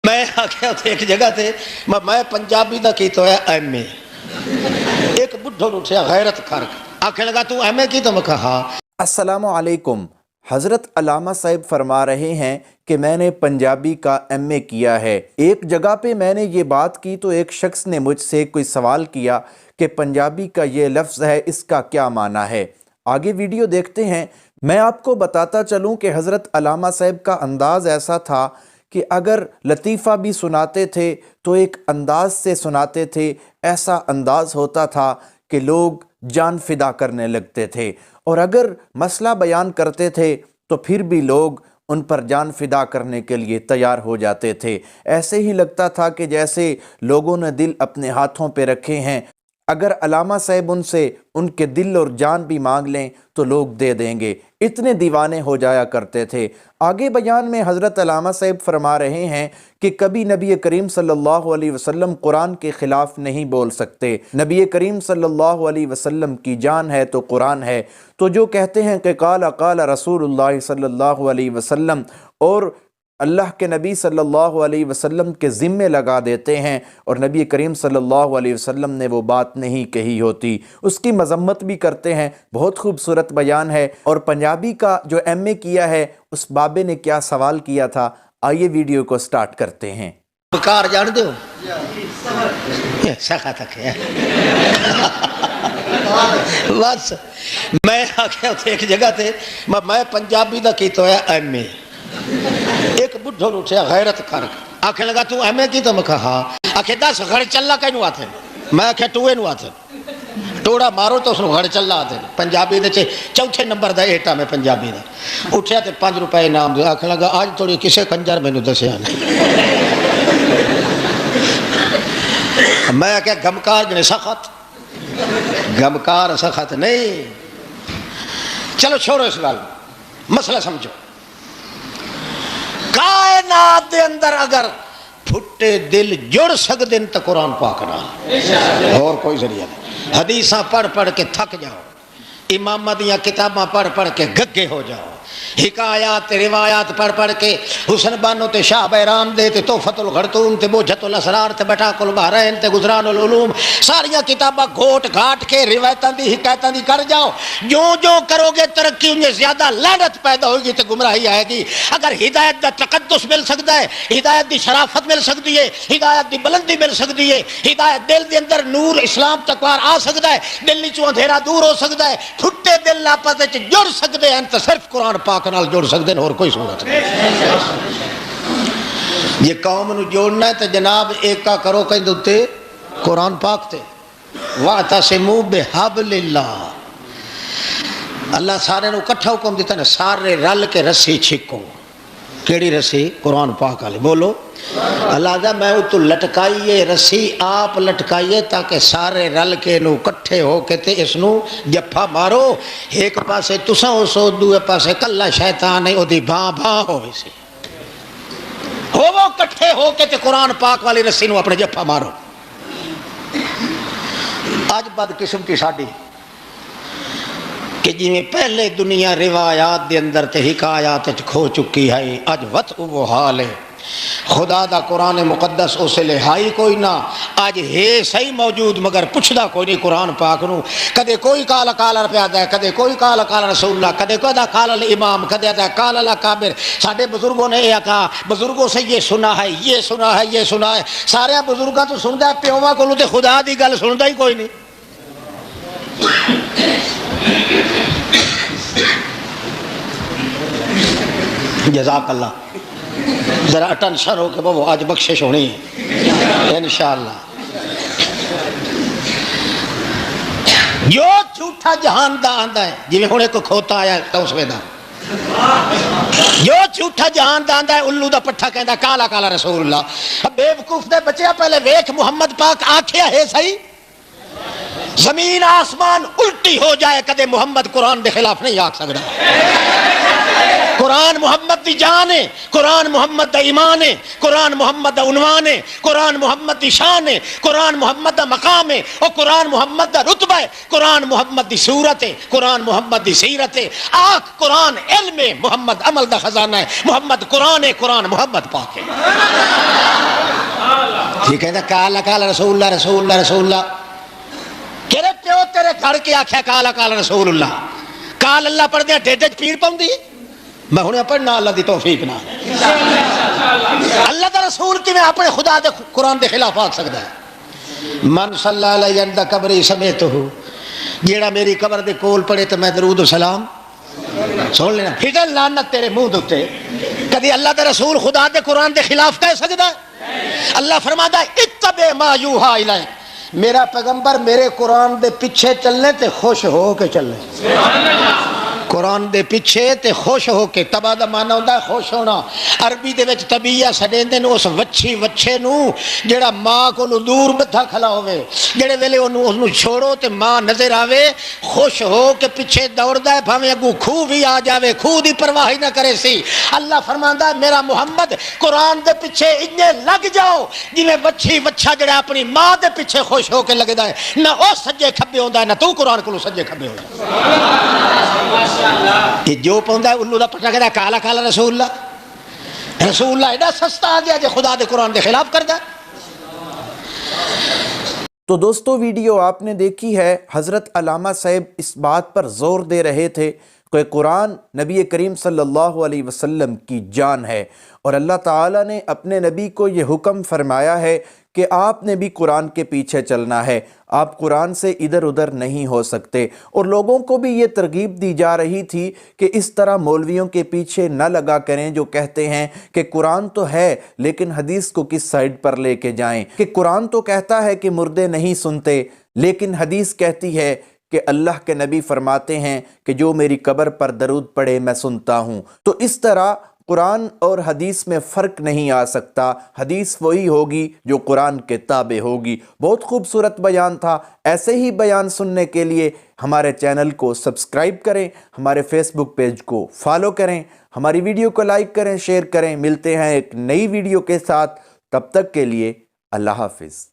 میں آخیا ایک جگہ تے میں پنجابی دا کی تو ہے ایم اے. ایک بڈھو اٹھیا غیرت کر آخنے لگا تو ایم اے کی تو میں کہا. السلام علیکم. حضرت علامہ صاحب فرما رہے ہیں کہ میں نے پنجابی کا ایم اے کیا ہے. ایک جگہ پہ میں نے یہ بات کی تو ایک شخص نے مجھ سے کوئی سوال کیا کہ پنجابی کا یہ لفظ ہے اس کا کیا معنی ہے. آگے ویڈیو دیکھتے ہیں. میں آپ کو بتاتا چلوں کہ حضرت علامہ صاحب کا انداز ایسا تھا کہ اگر لطیفہ بھی سناتے تھے تو ایک انداز سے سناتے تھے. ایسا انداز ہوتا تھا کہ لوگ جان فدا کرنے لگتے تھے، اور اگر مسئلہ بیان کرتے تھے تو پھر بھی لوگ ان پر جان فدا کرنے کے لیے تیار ہو جاتے تھے. ایسے ہی لگتا تھا کہ جیسے لوگوں نے دل اپنے ہاتھوں پہ رکھے ہیں، اگر علامہ صاحب ان سے ان کے دل اور جان بھی مانگ لیں تو لوگ دے دیں گے. اتنے دیوانے ہو جایا کرتے تھے. آگے بیان میں حضرت علامہ صاحب فرما رہے ہیں کہ کبھی نبی کریم صلی اللہ علیہ وسلم قرآن کے خلاف نہیں بول سکتے. نبی کریم صلی اللہ علیہ وسلم کی جان ہے تو قرآن ہے. تو جو کہتے ہیں کہ قال رسول اللہ صلی اللہ علیہ وسلم اور اللہ کے نبی صلی اللہ علیہ وسلم کے ذمے لگا دیتے ہیں، اور نبی کریم صلی اللہ علیہ وسلم نے وہ بات نہیں کہی ہوتی، اس کی مذمت بھی کرتے ہیں. بہت خوبصورت بیان ہے. اور پنجابی کا جو ایم اے کیا ہے اس بابے نے کیا سوال کیا تھا، آئیے ویڈیو کو سٹارٹ کرتے ہیں. بکار جان دو سخا تک ہے بس. میں آخیا ایک جگہ تے میں پنجابی دا کی تو ہے ایم اے. ایک بڈھو اٹھیا غیرت کر آخنے لگا تو ایم اے کی تو میں کہا. آخے 10 گھڑ چلا کینو آتے. میں آخیا ٹوئے نو آتے ٹوڑا مارو تو اس نے گھڑ چلا آتے. پنجابی دے چوتھے نمبر دا ایٹا میں پنجابی دا اٹھیا تے 5 روپے انعام دے. آخنے لگا آج تھوڑی کسے کنجر میں نو دسیا نہیں. میں آخیا گمکار جنے سخت گمکار سخت نہیں. چلو چھوڑو اس گل، مسئلہ سمجھو. کائنات دے اندر اگر پھٹے دل جڑ سکدے تو قرآن پاک نال، اور کوئی ذریعہ نہیں. حدیثاں پڑھ پڑھ کے تھک جاؤ، امامہ دیاں کتاباں پڑھ پڑھ کے گگے ہو جاؤ، حکایات روایات پڑھ پڑھ کے حسن بانو تے شاہ بیرام دے تے توفت الغرطوم تے بوجھت الاسرار تے بٹاک البحرین تے گزران العلوم ساریاں کتاباں گھوٹ گھاٹ کے روایتاں دی حکایتاں دی کر جاؤ. جو جو کرو گے ترقی انہیں زیادہ لعنت پیدا ہوگی تے گمراہی آئے گی. اگر ہدایت دا تقدس مل سکتا ہے، ہدایت دی شرافت مل سکتی ہے، ہدایت دی بلندی مل سکتی ہے، ہدایت دل دے اندر نور اسلام تکوار آ سکتا ہے، دل نیچوں اندھیرا دور ہو سکتا ہے، پھٹے دل آپس وچ جڑ سکتے ہیں تو صرف قرآن پاک نال جوڑ سکتے ہیں، اور کوئی صورت نہیں. یہ قوم نو جوڑنا ہے تو جناب ایکا کرو کہیں دوتے قرآن پاک تے وَاعْتَصِمُوا بِحَبْلِ اللَّهِ. اللہ سارے نو کٹھا حکم دیتا ہے سارے رل کے رسی چھکو. کیڑی رسی؟ قرآن پاک والی. بولو اللہ دا میں تو لٹکائیے رسی آپ لٹکائیے تاکہ سارے رل کے نو کٹھے ہو کے تے اس نو جپا مارو. ایک پاسے تساں ہو سو دوے پاسے کلا شیطان ہے او دی بھاں بھاں ہوئے سی ہو وہ کٹھے ہو کے تے قرآن پاک والی رسی نو اپنے جپا مارو. آج بد قسمتی ساڈی کہ جی میں پہلے دنیا روایات دے اندر تے حکایات کھو چکی ہے، آج وقت وہ حال ہے. خدا دا قرآن مقدس اسے لہائی کوئی نہ، آج ہے صحیح موجود مگر پوچھدا کوئی نہیں قرآن پاک نو. کدے کوئی کالا کالا پیادا ہے، کدے کوئی کالا کالا رسول اللہ، کدے کوئی دا کالا الامام، کدے دا کالا الاکابر. ساڈے بزرگوں نے یہ کہا، بزرگوں سے یہ سنا ہے، یہ سنا ہے، یہ سنا ہے. سارے بزرگاں تو سندا ہے، پیواں کولوں تے خدا دی گل سندا ہی کوئی نہیں. جزاک اللہ. ذرا ٹینشن ہو کہ بابو آج بخشش ہونی ہے انشاءاللہ. جو جھوٹا جہان دا آندا ہے، جی میں ہونے کو کھوتا آیا توسوے دا، جو جھوٹا جہان دا آندا ہے الو دا پٹھا کہندا کالا کالا رسول اللہ. بے وقوف دے بچیا پہلے ویکھ محمد پاک آکھیا ہے صحیح. زمین آسمان الٹی ہو جائے کدے محمد قرآن دے خلاف نہیں آکھ سکتا. قرآن محمد دی جان ہے، قرآن محمد دا ایمان ہے، قرآن محمد دا عنوان ہے، قرآن محمد دی شان ہے، قرآن محمد دا مقام ہے، اور قرآن محمد دا رتبہ ہے، قرآن محمد دی صورت ہے، قرآن محمد دی سیرت ہے. آنکھ قرآن علم ہے، محمد عمل دا خزانہ ہے. محمد قرآن ہے، قرآن محمد پاک ہے. یہ کہتا کالا کالا رسول اللہ رسول اللہ رسول اللہ. کہے پیو تیرے گھر کے آکھیا کالا کالا رسول اللہ. کال اللہ پڑھ دیا ڈیڈ چ پیڑ پاؤں دی. میں ہوں پڑھنا اللہ دی توفیق نہ. اللہ دا رسول کی میں اپنے خدا دے قرآن دے خلاف آکھ سکتا ہے. من صلی اللہ علیہ عند قبری سمیتہ، جیڑا میری قبر دے کول پڑے تو میں درود و سلام. سن لینا پھٹل لعنت تیرے منہ دے. کدی اللہ دا رسول خدا دے قرآن دے خلاف کہہ سکتا ہے؟ اللہ فرماتا ہے اتبع ما یوحی الیک، میرا پیغمبر میرے قرآن دے پیچھے چلنے تے خوش ہو کے چلنے. قرآن دے پیچھے تے خوش ہو کے. تبا دا معنی ہوتا ہے خوش ہونا. عربی دے وچ طبیعہ سڈیندے نو اس وچھی وچھے نو جڑا ماں کو دور بٹھا کھلا ہوئے، جڑے ویلے انہوں چھوڑو تے ماں نظر آوے خوش ہو کے پیچھے دوڑدا ہے، بھاویں اگوں کھو بھی آ جاوے کھو دی پرواہ ہی نہ کرے سی. اللہ فرماندا ہے میرا محمد قرآن دے پیچھے انجے لگ جاؤ جویں وچھی وچھا جڑا اپنی ماں دے پیچھے خوش ہو کے لگدا ہے. نہ او سجے کھبے ہوندا ہے نہ تو قرآن کولوں سجے کھبے ہوندا. یہ جو پوندا ہے الو دا پٹا کہدا کالا کالا رسول اللہ رسول اللہ ایڈا سستا آ گیا جو خدا دے قرآن دے خلاف کردا. تو دوستو ویڈیو آپ نے دیکھی ہے. حضرت علامہ صاحب اس بات پر زور دے رہے تھے کہ قرآن نبی کریم صلی اللہ علیہ وسلم کی جان ہے، اور اللہ تعالیٰ نے اپنے نبی کو یہ حکم فرمایا ہے کہ آپ نے بھی قرآن کے پیچھے چلنا ہے، آپ قرآن سے ادھر ادھر نہیں ہو سکتے. اور لوگوں کو بھی یہ ترغیب دی جا رہی تھی کہ اس طرح مولویوں کے پیچھے نہ لگا کریں جو کہتے ہیں کہ قرآن تو ہے لیکن حدیث کو کس سائیڈ پر لے کے جائیں، کہ قرآن تو کہتا ہے کہ مردے نہیں سنتے لیکن حدیث کہتی ہے کہ اللہ کے نبی فرماتے ہیں کہ جو میری قبر پر درود پڑھے میں سنتا ہوں. تو اس طرح قرآن اور حدیث میں فرق نہیں آ سکتا. حدیث وہی ہوگی جو قرآن کے تابع ہوگی. بہت خوبصورت بیان تھا. ایسے ہی بیان سننے کے لیے ہمارے چینل کو سبسکرائب کریں، ہمارے فیس بک پیج کو فالو کریں، ہماری ویڈیو کو لائک کریں، شیئر کریں. ملتے ہیں ایک نئی ویڈیو کے ساتھ، تب تک کے لیے اللہ حافظ.